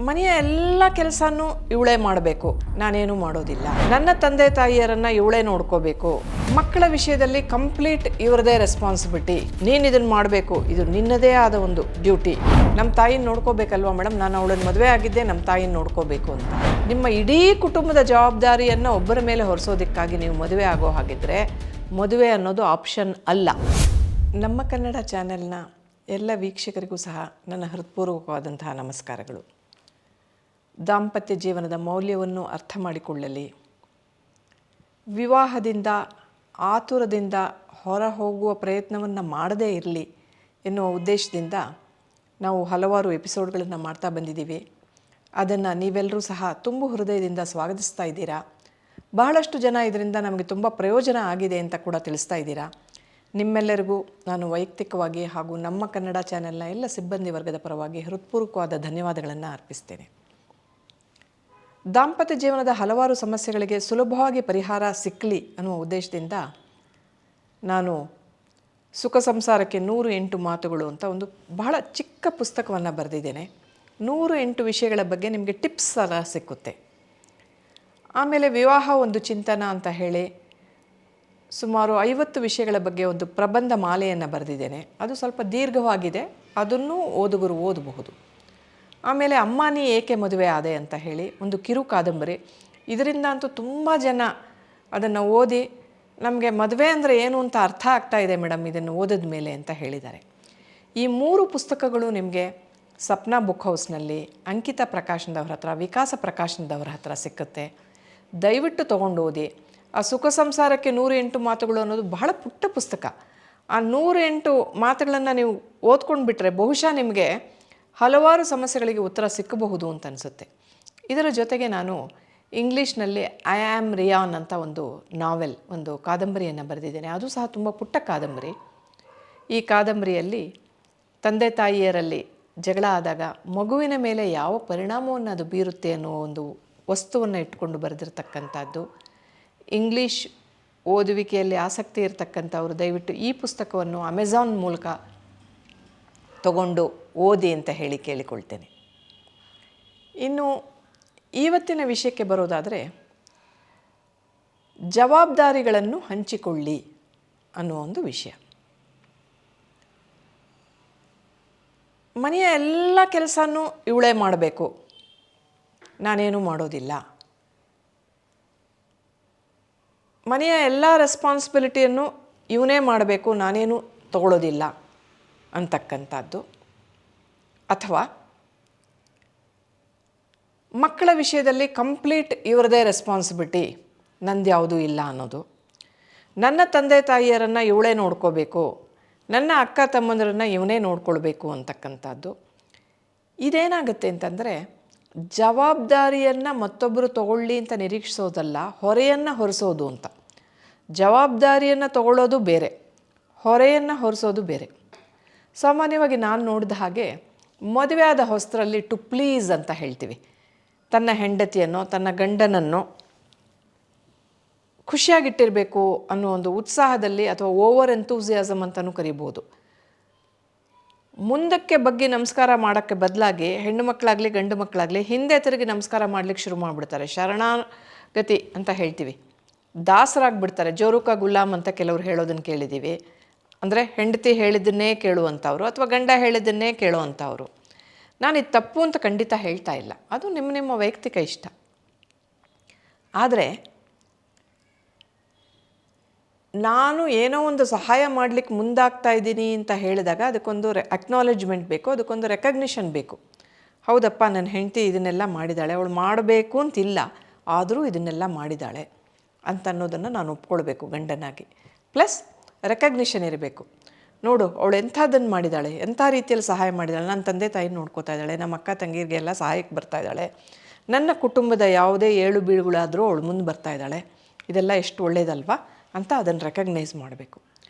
ಮನೆಯ ಎಲ್ಲ ಕೆಲಸನೂ ಇವಳೇ ಮಾಡಬೇಕು, ನಾನೇನು ಮಾಡೋದಿಲ್ಲ. ನನ್ನ ತಂದೆ ತಾಯಿಯರನ್ನು ಇವಳೇ ನೋಡ್ಕೋಬೇಕು. ಮಕ್ಕಳ ವಿಷಯದಲ್ಲಿ ಕಂಪ್ಲೀಟ್ ಇವರದೇ ರೆಸ್ಪಾನ್ಸಿಬಿಲಿಟಿ. ನೀನು ಇದನ್ನು ಮಾಡಬೇಕು, ಇದು ನಿನ್ನದೇ ಆದ ಒಂದು ಡ್ಯೂಟಿ. ನಮ್ಮ ತಾಯಿನ ನೋಡ್ಕೋಬೇಕಲ್ವಾ ಮೇಡಮ್, ನಾನು ಅವಳನ್ನು ಮದುವೆ ಆಗಿದ್ದೆ ನಮ್ಮ ತಾಯಿನ ನೋಡ್ಕೋಬೇಕು ಅಂತ. ನಿಮ್ಮ ಇಡೀ ಕುಟುಂಬದ ಜವಾಬ್ದಾರಿಯನ್ನು ಒಬ್ಬರ ಮೇಲೆ ಹೊರಿಸೋದಕ್ಕಾಗಿ ನೀವು ಮದುವೆ ಆಗೋ ಹಾಗಿದ್ರೆ ಮದುವೆ ಅನ್ನೋದು ಆಪ್ಷನ್ ಅಲ್ಲ. ನಮ್ಮ ಕನ್ನಡ ಚಾನೆಲ್ನ ಎಲ್ಲ ವೀಕ್ಷಕರಿಗೂ ಸಹ ನನ್ನ ಹೃತ್ಪೂರ್ವಕವಾದಂತಹ ನಮಸ್ಕಾರಗಳು. ದಾಂಪತ್ಯ ಜೀವನದ ಮೌಲ್ಯವನ್ನು ಅರ್ಥ ಮಾಡಿಕೊಳ್ಳಲಿ, ವಿವಾಹದಿಂದ ಆತುರದಿಂದ ಹೊರ ಹೋಗುವ ಪ್ರಯತ್ನವನ್ನು ಮಾಡದೇ ಇರಲಿ ಎನ್ನುವ ಉದ್ದೇಶದಿಂದ ನಾವು ಹಲವಾರು ಎಪಿಸೋಡ್ಗಳನ್ನು ಮಾಡ್ತಾ ಬಂದಿದ್ದೀವಿ. ಅದನ್ನು ನೀವೆಲ್ಲರೂ ಸಹ ತುಂಬು ಹೃದಯದಿಂದ ಸ್ವಾಗತಿಸ್ತಾ ಇದ್ದೀರಾ. ಬಹಳಷ್ಟು ಜನ ಇದರಿಂದ ನಮಗೆ ತುಂಬ ಪ್ರಯೋಜನ ಆಗಿದೆ ಅಂತ ಕೂಡ ತಿಳಿಸ್ತಾ ಇದ್ದೀರಾ. ನಿಮ್ಮೆಲ್ಲರಿಗೂ ನಾನು ವೈಯಕ್ತಿಕವಾಗಿ ಹಾಗೂ ನಮ್ಮ ಕನ್ನಡ ಚಾನೆಲ್ನ ಎಲ್ಲ ಸಿಬ್ಬಂದಿ ವರ್ಗದ ಪರವಾಗಿ ಹೃತ್ಪೂರ್ವಕವಾದ ಧನ್ಯವಾದಗಳನ್ನು ಅರ್ಪಿಸ್ತೇನೆ. ದಾಂಪತ್ಯ ಜೀವನದ ಹಲವಾರು ಸಮಸ್ಯೆಗಳಿಗೆ ಸುಲಭವಾಗಿ ಪರಿಹಾರ ಸಿಕ್ಕಲಿ ಅನ್ನುವ ಉದ್ದೇಶದಿಂದ ನಾನು ಸುಖ ಸಂಸಾರಕ್ಕೆ 108 ಮಾತುಗಳು ಅಂತ ಒಂದು ಬಹಳ ಚಿಕ್ಕ ಪುಸ್ತಕವನ್ನು ಬರೆದಿದ್ದೇನೆ. 108 ವಿಷಯಗಳ ಬಗ್ಗೆ ನಿಮಗೆ ಟಿಪ್ಸ್ ಎಲ್ಲ ಸಿಕ್ಕುತ್ತೆ. ಆಮೇಲೆ ವಿವಾಹ ಒಂದು ಚಿಂತನ ಅಂತ ಹೇಳಿ ಸುಮಾರು 50 ವಿಷಯಗಳ ಬಗ್ಗೆ ಒಂದು ಪ್ರಬಂಧ ಮಾಲೆಯನ್ನು ಬರೆದಿದ್ದೇನೆ. ಅದು ಸ್ವಲ್ಪ ದೀರ್ಘವಾಗಿದೆ, ಅದನ್ನು ಓದುಗರು ಓದಬಹುದು. ಆಮೇಲೆ ಅಮ್ಮ ನೀ ಏಕೆ ಮದುವೆ ಆದೆ ಅಂತ ಹೇಳಿ ಒಂದು ಕಿರು ಕಾದಂಬರಿ. ಇದರಿಂದ ಅಂತೂ ತುಂಬ ಜನ ಅದನ್ನು ಓದಿ ನಮಗೆ ಮದುವೆ ಅಂದರೆ ಏನು ಅಂತ ಅರ್ಥ ಆಗ್ತಾ ಇದೆ ಮೇಡಮ್ ಇದನ್ನು ಓದಿದ ಮೇಲೆ ಅಂತ ಹೇಳಿದ್ದಾರೆ. ಈ 3 ಪುಸ್ತಕಗಳು ನಿಮಗೆ ಸಪ್ನಾ ಬುಕ್ ಹೌಸ್ನಲ್ಲಿ ಅಂಕಿತಾ ಪ್ರಕಾಶನದವ್ರ ಹತ್ರ, ವಿಕಾಸ ಪ್ರಕಾಶನದವ್ರ ಹತ್ರ ಸಿಕ್ಕುತ್ತೆ. ದಯವಿಟ್ಟು ತೊಗೊಂಡು ಓದಿ. ಆ ಸುಖ ಸಂಸಾರಕ್ಕೆ 108 ಮಾತುಗಳು ಅನ್ನೋದು ಬಹಳ ಪುಟ್ಟ ಪುಸ್ತಕ. ಆ 108 ಮಾತುಗಳನ್ನು ನೀವು ಓದ್ಕೊಂಡು ಬಿಟ್ಟರೆ ಬಹುಶಃ ನಿಮಗೆ ಹಲವಾರು ಸಮಸ್ಯೆಗಳಿಗೆ ಉತ್ತರ ಸಿಕ್ಕಬಹುದು ಅಂತ ಅನಿಸುತ್ತೆ. ಇದರ ಜೊತೆಗೆ ನಾನು ಇಂಗ್ಲೀಷ್ನಲ್ಲಿ ಐ ಆಮ್ ರಿಯಾನ್ ಅಂತ ಒಂದು ನಾವೆಲ್, ಒಂದು ಕಾದಂಬರಿಯನ್ನು ಬರೆದಿದ್ದೇನೆ. ಅದು ಸಹ ತುಂಬ ಪುಟ್ಟ ಕಾದಂಬರಿ. ಈ ಕಾದಂಬರಿಯಲ್ಲಿ ತಂದೆ ತಾಯಿಯರಲ್ಲಿ ಜಗಳ ಆದಾಗ ಮಗುವಿನ ಮೇಲೆ ಯಾವ ಪರಿಣಾಮವನ್ನು ಅದು ಬೀರುತ್ತೆ ಅನ್ನೋ ಒಂದು ವಸ್ತುವನ್ನು ಇಟ್ಕೊಂಡು ಬರೆದಿರ್ತಕ್ಕಂಥದ್ದು. ಇಂಗ್ಲೀಷ್ ಓದುವಿಕೆಯಲ್ಲಿ ಆಸಕ್ತಿ ಇರತಕ್ಕಂಥವ್ರು ದಯವಿಟ್ಟು ಈ ಪುಸ್ತಕವನ್ನು ಅಮೆಝಾನ್ ಮೂಲಕ ತಗೊಂಡು ಓದಿ ಅಂತ ಹೇಳಿ ಕೇಳಿಕೊಳ್ತೇನೆ. ಇನ್ನು ಇವತ್ತಿನ ವಿಷಯಕ್ಕೆ ಬರೋದಾದರೆ, ಜವಾಬ್ದಾರಿಗಳನ್ನು ಹಂಚಿಕೊಳ್ಳಿ ಅನ್ನುವ ಒಂದು ವಿಷಯ. ಮನೆಯ ಎಲ್ಲ ಕೆಲಸನೂ ಇವಳೇ ಮಾಡಬೇಕು, ನಾನೇನು ಮಾಡೋದಿಲ್ಲ. ಮನೆಯ ಎಲ್ಲ ರೆಸ್ಪಾನ್ಸಿಬಿಲಿಟಿಯನ್ನು ಇವನೇ ಮಾಡಬೇಕು, ನಾನೇನು ತಗೊಳ್ಳೋದಿಲ್ಲ ಅಂತಕ್ಕಂಥದ್ದು. ಅಥವಾ ಮಕ್ಕಳ ವಿಷಯದಲ್ಲಿ ಕಂಪ್ಲೀಟ್ ಇವರದೇ ರೆಸ್ಪಾನ್ಸಿಬಿಲಿಟಿ, ನಂದು ಯಾವುದೂ ಇಲ್ಲ ಅನ್ನೋದು. ನನ್ನ ತಂದೆ ತಾಯಿಯರನ್ನು ಇವಳೇ ನೋಡ್ಕೋಬೇಕು, ನನ್ನ ಅಕ್ಕ ತಮ್ಮಂದಿರನ್ನು ಇವನೇ ನೋಡ್ಕೊಳ್ಬೇಕು ಅಂತಕ್ಕಂಥದ್ದು. ಇದೇನಾಗುತ್ತೆ ಅಂತಂದರೆ, ಜವಾಬ್ದಾರಿಯನ್ನು ಮತ್ತೊಬ್ಬರು ತಗೊಳ್ಳಿ ಅಂತ ನಿರೀಕ್ಷಿಸೋದಲ್ಲ, ಹೊರೆಯನ್ನು ಹೊರಿಸೋದು ಅಂತ. ಜವಾಬ್ದಾರಿಯನ್ನು ತಗೊಳ್ಳೋದು ಬೇರೆ, ಹೊರೆಯನ್ನು ಹೊರಿಸೋದು ಬೇರೆ. ಸಾಮಾನ್ಯವಾಗಿ ನಾನು ನೋಡಿದ ಹಾಗೆ ಮದುವೆ ಆದ ಹೊಸರಲ್ಲಿ ಟು ಪ್ಲೀಸ್ ಅಂತ ಹೇಳ್ತೀವಿ. ತನ್ನ ಹೆಂಡತಿಯನ್ನು, ತನ್ನ ಗಂಡನನ್ನು ಖುಷಿಯಾಗಿಟ್ಟಿರಬೇಕು ಅನ್ನೋ ಒಂದು ಉತ್ಸಾಹದಲ್ಲಿ, ಅಥವಾ ಓವರ್ ಎಂಥೂಸಿಯಾಸಮ್ ಅಂತಲೂ ಕರಿಬೋದು, ಮುಂದಕ್ಕೆ ಬಗ್ಗೆ ನಮಸ್ಕಾರ ಮಾಡೋಕ್ಕೆ ಬದಲಾಗಿ ಹೆಣ್ಣು ಮಕ್ಕಳಾಗಲಿ ಗಂಡು ಮಕ್ಕಳಾಗಲಿ ಹಿಂದೆ ತಿರುಗಿ ನಮಸ್ಕಾರ ಮಾಡಲಿಕ್ಕೆ ಶುರು ಮಾಡಿಬಿಡ್ತಾರೆ. ಶರಣಾಗತಿ ಅಂತ ಹೇಳ್ತೀವಿ, ದಾಸರಾಗಿಬಿಡ್ತಾರೆ. ಜೋರುಕ ಗುಲಾಮ್ ಅಂತ ಕೆಲವರು ಹೇಳೋದನ್ನು ಕೇಳಿದ್ದೀವಿ. ಅಂದರೆ ಹೆಂಡತಿ ಹೇಳಿದ್ದನ್ನೇ ಕೇಳುವಂಥವ್ರು ಅಥವಾ ಗಂಡ ಹೇಳಿದ್ದನ್ನೇ ಕೇಳುವಂಥವ್ರು. ನಾನು ಇದು ತಪ್ಪು ಅಂತ ಖಂಡಿತ ಹೇಳ್ತಾ ಇಲ್ಲ, ಅದು ನಿಮ್ಮ ವೈಯಕ್ತಿಕ ಇಷ್ಟ. ಆದರೆ ನಾನು ಏನೋ ಒಂದು ಸಹಾಯ ಮಾಡಲಿಕ್ಕೆ ಮುಂದಾಗ್ತಾ ಇದ್ದೀನಿ ಅಂತ ಹೇಳಿದಾಗ ಅದಕ್ಕೊಂದು ಅಕ್ನಾಲೆಜ್ಮೆಂಟ್ ಬೇಕು, ಅದಕ್ಕೊಂದು ರೆಕಗ್ನಿಷನ್ ಬೇಕು. ಹೌದಪ್ಪ, ನನ್ನ ಹೆಂಡತಿ ಇದನ್ನೆಲ್ಲ ಮಾಡಿದ್ದಾಳೆ, ಅವಳು ಮಾಡಬೇಕು ಅಂತಿಲ್ಲ, ಆದರೂ ಇದನ್ನೆಲ್ಲ ಮಾಡಿದ್ದಾಳೆ ಅಂತ ಅನ್ನೋದನ್ನು ನಾನು ಒಪ್ಕೊಳ್ಬೇಕು ಗಂಡನಾಗಿ. ಪ್ಲಸ್ ರೆಕಗ್ನಿಷನ್ ಇರಬೇಕು. ನೋಡು, ಅವಳು ಎಂಥದ್ದನ್ನು ಮಾಡಿದ್ದಾಳೆ, ಎಂಥ ರೀತಿಯಲ್ಲಿ ಸಹಾಯ ಮಾಡಿದ್ದಾಳೆ, ನನ್ನ ತಂದೆ ತಾಯಿ ನೋಡ್ಕೋತಾ ಇದ್ದಾಳೆ, ನಮ್ಮ ಅಕ್ಕ ತಂಗಿರಿಗೆಲ್ಲ ಸಹಾಯಕ್ಕೆ ಬರ್ತಾ ಇದ್ದಾಳೆ, ನನ್ನ ಕುಟುಂಬದ ಯಾವುದೇ ಏಳು ಬೀಳುಗಳಾದರೂ ಅವಳು ಮುಂದೆ ಬರ್ತಾ ಇದ್ದಾಳೆ, ಇದೆಲ್ಲ ಎಷ್ಟು ಒಳ್ಳೆಯದಲ್ವಾ ಅಂತ ಅದನ್ನು ರೆಕಗ್ನೈಸ್ ಮಾಡಬೇಕು.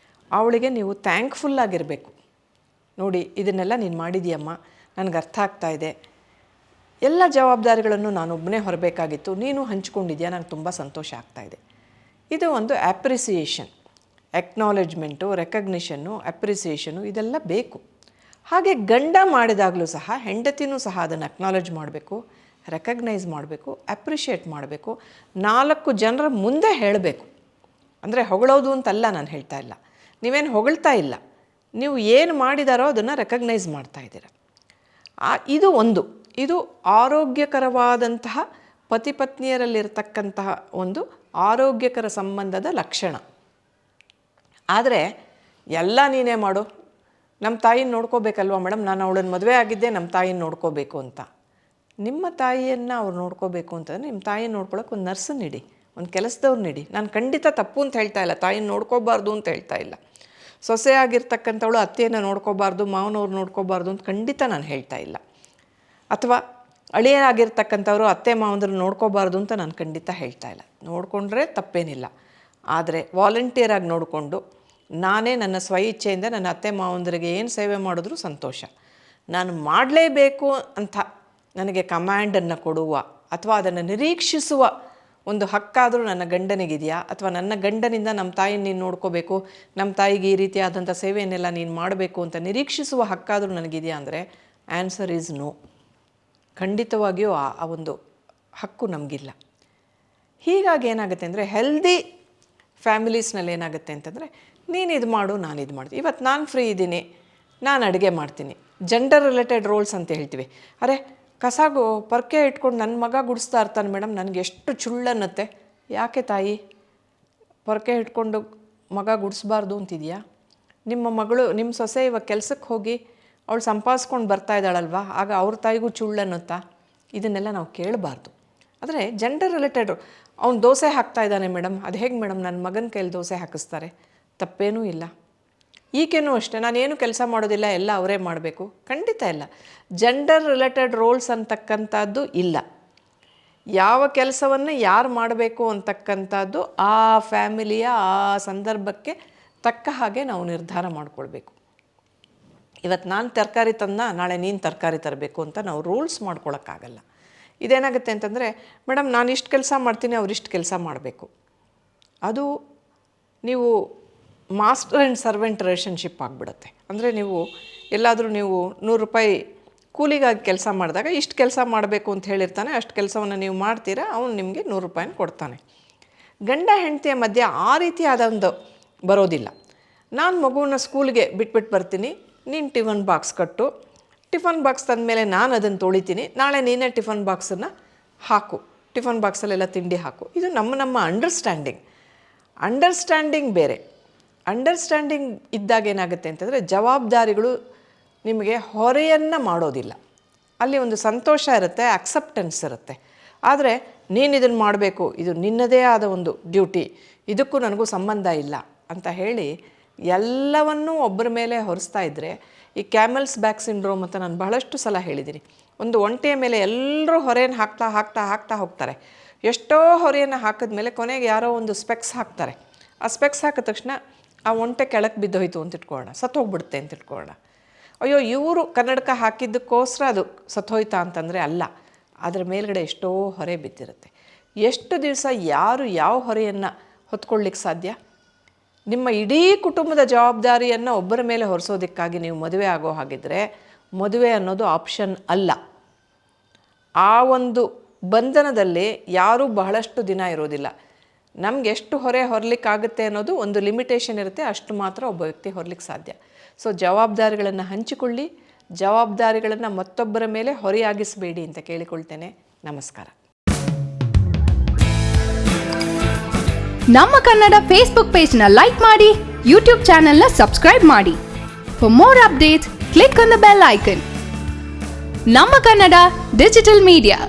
ಅವಳಿಗೆ ನೀವು ಥ್ಯಾಂಕ್ಫುಲ್ಲಾಗಿರಬೇಕು. ನೋಡಿ, ಇದನ್ನೆಲ್ಲ ನೀನು ಮಾಡಿದೀಯಮ್ಮ, ನನಗೆ ಅರ್ಥ ಆಗ್ತಾ ಇದೆ, ಎಲ್ಲ ಜವಾಬ್ದಾರಿಗಳನ್ನು ನಾನು ಒಬ್ಬನೇ ಹೊರಬೇಕಾಗಿತ್ತು, ನೀನು ಹಂಚ್ಕೊಂಡಿದ್ಯಾ, ನನಗೆ ತುಂಬ ಸಂತೋಷ ಆಗ್ತಾಯಿದೆ. ಇದು ಒಂದು ಅಪ್ರಿಸಿಯೇಷನ್. ಎಕ್ನಾಲೆಜ್ಮೆಂಟು, ರೆಕಗ್ನಿಷನ್ನು, ಅಪ್ರಿಸಿಯೇಷನು ಇದೆಲ್ಲ ಬೇಕು. ಹಾಗೆ ಗಂಡ ಮಾಡಿದಾಗಲೂ ಸಹ ಹೆಂಡತಿನೂ ಸಹ ಅದನ್ನು ಅಕ್ನಾಲೇಜ್ ಮಾಡಬೇಕು, ರೆಕಗ್ನೈಸ್ ಮಾಡಬೇಕು, ಅಪ್ರಿಷಿಯೇಟ್ ಮಾಡಬೇಕು, 4 ಜನರ ಮುಂದೆ ಹೇಳಬೇಕು. ಅಂದರೆ ಹೊಗಳೋದು ಅಂತಲ್ಲ ನಾನು ಹೇಳ್ತಾ ಇಲ್ಲ, ನೀವೇನು ಹೊಗಳ್ತಾ ಇಲ್ಲ, ನೀವು ಏನು ಮಾಡಿದಾರೋ ಅದನ್ನು ರೆಕಗ್ನೈಸ್ ಮಾಡ್ತಾ ಇದ್ದೀರ. ಇದು ಆರೋಗ್ಯಕರವಾದಂತಹ ಪತಿ ಪತ್ನಿಯರಲ್ಲಿರ್ತಕ್ಕಂತಹ ಒಂದು ಆರೋಗ್ಯಕರ ಸಂಬಂಧದ ಲಕ್ಷಣ. ಆದರೆ ಎಲ್ಲ ನೀನೇ ಮಾಡು, ನಮ್ಮ ತಾಯಿನ ನೋಡ್ಕೋಬೇಕಲ್ವ ಮೇಡಮ್, ನಾನು ಅವಳನ್ನು ಮದುವೆ ಆಗಿದ್ದೆ ನಮ್ಮ ತಾಯಿನ ನೋಡ್ಕೋಬೇಕು ಅಂತ. ನಿಮ್ಮ ತಾಯಿಯನ್ನು ಅವ್ರು ನೋಡ್ಕೋಬೇಕು ಅಂತಂದರೆ ನಿಮ್ಮ ತಾಯಿನ ನೋಡ್ಕೊಳ್ಳೋಕೆ ಒಂದು ನರ್ಸನ್ನ ಇಡಿ, ಒಂದು ಕೆಲಸದವ್ರನ್ನ ಇಡಿ. ನಾನು ಖಂಡಿತ ತಪ್ಪು ಅಂತ ಹೇಳ್ತಾ ಇಲ್ಲ, ತಾಯಿನ ನೋಡ್ಕೋಬಾರ್ದು ಅಂತ ಹೇಳ್ತಾ ಇಲ್ಲ. ಸೊಸೆ ಆಗಿರ್ತಕ್ಕಂಥವಳು ಅತ್ತೆಯನ್ನು ನೋಡ್ಕೋಬಾರ್ದು, ಮಾವನವ್ರು ನೋಡ್ಕೋಬಾರ್ದು ಅಂತ ಖಂಡಿತ ನಾನು ಹೇಳ್ತಾ ಇಲ್ಲ. ಅಥವಾ ಅಳಿಯರಾಗಿರ್ತಕ್ಕಂಥವ್ರು ಅತ್ತೆ ಮಾವಂದ್ರು ನೋಡ್ಕೋಬಾರ್ದು ಅಂತ ನಾನು ಖಂಡಿತ ಹೇಳ್ತಾ ಇಲ್ಲ. ನೋಡಿಕೊಂಡ್ರೆ ತಪ್ಪೇನಿಲ್ಲ. ಆದರೆ ವಾಲಂಟಿಯರಾಗಿ ನೋಡಿಕೊಂಡು ನಾನೇ ನನ್ನ ಸ್ವಇಚ್ಛೆಯಿಂದ ನನ್ನ ಅತ್ತೆ ಮಾವಂದರಿಗೆ ಏನು ಸೇವೆ ಮಾಡಿದ್ರೂ ಸಂತೋಷ. ನಾನು ಮಾಡಲೇಬೇಕು ಅಂತ ನನಗೆ ಕಮ್ಯಾಂಡನ್ನು ಕೊಡುವ ಅಥವಾ ಅದನ್ನು ನಿರೀಕ್ಷಿಸುವ ಒಂದು ಹಕ್ಕಾದರೂ ನನ್ನ ಗಂಡನಿಗಿದೆಯಾ? ಅಥವಾ ನನ್ನ ಗಂಡನಿಂದ ನಮ್ಮ ತಾಯಿನ ನೀನು ನೋಡ್ಕೋಬೇಕು, ನಮ್ಮ ತಾಯಿಗೆ ಈ ರೀತಿಯಾದಂಥ ಸೇವೆಯನ್ನೆಲ್ಲ ನೀನು ಮಾಡಬೇಕು ಅಂತ ನಿರೀಕ್ಷಿಸುವ ಹಕ್ಕಾದರೂ ನನಗಿದೆಯಾ ಅಂದರೆ ಆನ್ಸರ್ ಈಸ್ ನೋ. ಖಂಡಿತವಾಗಿಯೂ ಆ ಒಂದು ಹಕ್ಕು ನಮಗಿಲ್ಲ. ಹೀಗಾಗಿ ಏನಾಗುತ್ತೆ ಅಂದರೆ ಹೆಲ್ದಿ ಫ್ಯಾಮಿಲೀಸ್ನಲ್ಲಿ ಏನಾಗುತ್ತೆ ಅಂತಂದರೆ ನೀನು ಇದು ಮಾಡು, ನಾನು ಇದು ಮಾಡ್ತೀನಿ, ಇವತ್ತು ನಾನು ಫ್ರೀ ಇದ್ದೀನಿ, ನಾನು ಅಡುಗೆ ಮಾಡ್ತೀನಿ. ಜೆಂಡರ್ ರಿಲೇಟೆಡ್ ರೋಲ್ಸ್ ಅಂತ ಹೇಳ್ತೀವಿ. ಅರೆ ಕಸಾಗು ಪೊರ್ಕೆ ಇಟ್ಕೊಂಡು ನನ್ನ ಮಗ ಗುಡಿಸ್ತಾ ಇರ್ತಾನೆ ಮೇಡಮ್, ನನಗೆ ಎಷ್ಟು ಚುಳ್ಳನ್ನತ್ತೆ. ಯಾಕೆ ತಾಯಿ ಪೊರ್ಕೆ ಇಟ್ಕೊಂಡು ಮಗ ಗುಡಿಸ್ಬಾರ್ದು ಅಂತಿದೆಯಾ? ನಿಮ್ಮ ಮಗಳು, ನಿಮ್ಮ ಸೊಸೆ ಇವಾಗ ಕೆಲಸಕ್ಕೆ ಹೋಗಿ ಅವಳು ಸಂಪಾದಿಸ್ಕೊಂಡು ಬರ್ತಾ ಇದ್ದಾಳಲ್ವ, ಆಗ ಅವ್ರ ತಾಯಿಗೂ ಚುಳ್ಳನ್ನುತ್ತಾ? ಇದನ್ನೆಲ್ಲ ನಾವು ಕೇಳಬಾರ್ದು. ಆದರೆ ಜೆಂಡರ್ ರಿಲೇಟೆಡ್, ಅವ್ನು ದೋಸೆ ಹಾಕ್ತಾ ಇದ್ದಾನೆ ಮೇಡಮ್, ಅದು ಹೇಗೆ ಮೇಡಮ್ ನನ್ನ ಮಗನ ಕೈಲಿ ದೋಸೆ ಹಾಕಿಸ್ತಾರೆ? ತಪ್ಪೇನೂ ಇಲ್ಲ. ಈಗೇನೂ ಅಷ್ಟೇ, ನಾನೇನು ಕೆಲಸ ಮಾಡೋದಿಲ್ಲ, ಎಲ್ಲ ಅವರೇ ಮಾಡಬೇಕು, ಖಂಡಿತ ಇಲ್ಲ. ಜೆಂಡರ್ ರಿಲೇಟೆಡ್ ರೋಲ್ಸ್ ಅಂತಕ್ಕಂಥದ್ದು ಇಲ್ಲ. ಯಾವ ಕೆಲಸವನ್ನು ಯಾರು ಮಾಡಬೇಕು ಅಂತಕ್ಕಂಥದ್ದು ಆ ಫ್ಯಾಮಿಲಿಯ ಆ ಸಂದರ್ಭಕ್ಕೆ ತಕ್ಕ ಹಾಗೆ ನಾವು ನಿರ್ಧಾರ ಮಾಡಿಕೊಳ್ಬೇಕು. ಇವತ್ತು ನಾನು ತರಕಾರಿ ತಂದ, ನಾಳೆ ನೀನು ತರಕಾರಿ ತರಬೇಕು ಅಂತ ನಾವು ರೂಲ್ಸ್ ಮಾಡ್ಕೊಳಕ್ಕಾಗಲ್ಲ. ಇದೇನಾಗುತ್ತೆ ಅಂತಂದರೆ ಮೇಡಮ್ ನಾನು ಇಷ್ಟು ಕೆಲಸ ಮಾಡ್ತೀನಿ, ಅವ್ರು ಇಷ್ಟು ಕೆಲಸ ಮಾಡಬೇಕು. ಅದು ನೀವು ಮಾಸ್ಟರ್ ಆ್ಯಂಡ್ ಸರ್ವೆಂಟ್ ರಿಲೇಷನ್ಶಿಪ್ ಆಗಿಬಿಡುತ್ತೆ. ಅಂದರೆ ನೀವು ಎಲ್ಲಾದರೂ ನೀವು 100 ರೂಪಾಯಿ ಕೂಲಿಗಾಗಿ ಕೆಲಸ ಮಾಡಿದಾಗ ಇಷ್ಟು ಕೆಲಸ ಮಾಡಬೇಕು ಅಂತ ಹೇಳಿರ್ತಾನೆ, ಅಷ್ಟು ಕೆಲಸವನ್ನು ನೀವು ಮಾಡ್ತೀರಾ, ಅವನು ನಿಮಗೆ 100 ರೂಪಾಯಿನ ಕೊಡ್ತಾನೆ. ಗಂಡ ಹೆಂಡತಿಯ ಮಧ್ಯೆ ಆ ರೀತಿಯಾದ ಒಂದು ಬರೋದಿಲ್ಲ. ನಾನು ಮಗುವನ್ನ ಸ್ಕೂಲ್ಗೆ ಬಿಟ್ಬಿಟ್ಟು ಬರ್ತೀನಿ, ನೀನು ಟಿಫನ್ ಬಾಕ್ಸ್ ಕಟ್ಟು, ಟಿಫನ್ ಬಾಕ್ಸ್ ತಂದಮೇಲೆ ನಾನು ಅದನ್ನು ತೊಳಿತೀನಿ, ನಾಳೆ ನೀನೇ ಟಿಫನ್ ಬಾಕ್ಸನ್ನು ಹಾಕು, ಟಿಫನ್ ಬಾಕ್ಸಲ್ಲೆಲ್ಲ ತಿಂಡಿ ಹಾಕು. ಇದು ನಮ್ಮ ಅಂಡರ್ಸ್ಟ್ಯಾಂಡಿಂಗ್ ಬೇರೆ. ಅಂಡರ್ಸ್ಟ್ಯಾಂಡಿಂಗ್ ಇದ್ದಾಗ ಏನಾಗುತ್ತೆ ಅಂತಂದರೆ ಜವಾಬ್ದಾರಿಗಳು ನಿಮಗೆ ಹೊರೆಯನ್ನು ಮಾಡೋದಿಲ್ಲ. ಅಲ್ಲಿ ಒಂದು ಸಂತೋಷ ಇರುತ್ತೆ, ಅಕ್ಸೆಪ್ಟೆನ್ಸ್ ಇರುತ್ತೆ. ಆದರೆ ನೀನು ಇದನ್ನು ಮಾಡಬೇಕು, ಇದು ನಿನ್ನದೇ ಆದ ಒಂದು ಡ್ಯೂಟಿ, ಇದಕ್ಕೂ ನನಗೂ ಸಂಬಂಧ ಇಲ್ಲ ಅಂತ ಹೇಳಿ ಎಲ್ಲವನ್ನೂ ಒಬ್ಬರ ಮೇಲೆ ಹೊರಿಸ್ತಾ ಇದ್ದರೆ ಈ ಕ್ಯಾಮಲ್ಸ್ ಬ್ಯಾಕ್ ಸಿಂಡ್ರೋಮ್ ಅಂತ ನಾನು ಬಹಳಷ್ಟು ಸಲ ಹೇಳಿದ್ದೀನಿ. ಒಂದು ಒಂಟೆಯ ಮೇಲೆ ಎಲ್ಲರೂ ಹೊರೆಯನ್ನು ಹಾಕ್ತಾ ಹೋಗ್ತಾರೆ. ಎಷ್ಟೋ ಹೊರೆಯನ್ನು ಹಾಕಿದ್ಮೇಲೆ ಕೊನೆಗೆ ಯಾರೋ ಒಂದು ಸ್ಪೆಕ್ಸ್ ಹಾಕ್ತಾರೆ. ಆ ಸ್ಪೆಕ್ಸ್ ಹಾಕಿದ ತಕ್ಷಣ ಆ ಒಂಟೆ ಕೆಳಕ್ಕೆ ಬಿದ್ದೋಯ್ತು ಅಂತ ಇಟ್ಕೊಳ್ಳೋಣ, ಸತ್ತೋಗ್ಬಿಡುತ್ತೆ ಅಂತ ಇಟ್ಕೊಳ್ಳೋಣ. ಅಯ್ಯೋ ಇವರು ಕನ್ನಡಕ ಹಾಕಿದ್ದಕ್ಕೋಸ್ಕರ ಅದು ಸತ್ತೋಯ್ತಾ ಅಂತಂದರೆ ಅಲ್ಲ, ಅದರ ಮೇಲ್ಗಡೆ ಎಷ್ಟೋ ಹೊರೆ ಬಿದ್ದಿರುತ್ತೆ. ಎಷ್ಟು ದಿವಸ ಯಾರು ಯಾವ ಹೊರೆಯನ್ನು ಹೊತ್ಕೊಳ್ಳಿಕ್ಕೆ ಸಾಧ್ಯ? ನಿಮ್ಮ ಇಡೀ ಕುಟುಂಬದ ಜವಾಬ್ದಾರಿಯನ್ನು ಒಬ್ಬರ ಮೇಲೆ ಹೊರಿಸೋದಕ್ಕಾಗಿ ನೀವು ಮದುವೆ ಆಗೋ ಹಾಗಿದ್ದರೆ ಮದುವೆ ಅನ್ನೋದು ಆಪ್ಷನ್ ಅಲ್ಲ. ಆ ಒಂದು ಬಂಧನದಲ್ಲಿ ಯಾರೂ ಬಹಳಷ್ಟು ದಿನ ಇರೋದಿಲ್ಲ. ನಮ್ಗೆ ಎಷ್ಟು ಹೊರೆ ಹೊರಲಿಕ್ಕಾಗುತ್ತೆ ಅನ್ನೋದು ಒಂದು ಲಿಮಿಟೇಷನ್ ಇರುತ್ತೆ, ಅಷ್ಟು ಮಾತ್ರ ಒಬ್ಬ ವ್ಯಕ್ತಿ ಹೊರಲಿಕ್ಕೆ ಸಾಧ್ಯ. ಸೊ ಜವಾಬ್ದಾರಿಗಳನ್ನು ಹಂಚಿಕೊಳ್ಳಿ, ಜವಾಬ್ದಾರಿಗಳನ್ನು ಮತ್ತೊಬ್ಬರ ಮೇಲೆ ಹೊರೆಯಾಗಿಸಬೇಡಿ ಅಂತ ಕೇಳಿಕೊಳ್ತೇನೆ. ನಮಸ್ಕಾರ. ನಮ್ಮ ಕನ್ನಡ ಫೇಸ್ಬುಕ್ ಪೇಜ್ನ ಲೈಕ್ ಮಾಡಿ, ಯೂಟ್ಯೂಬ್ ಚಾನೆಲ್ನ ಸಬ್ಸ್ಕ್ರೈಬ್ ಮಾಡಿ. For more updates click on the bell icon. ನಮ್ಮ ಕನ್ನಡ ಡಿಜಿಟಲ್ ಮೀಡಿಯಾ.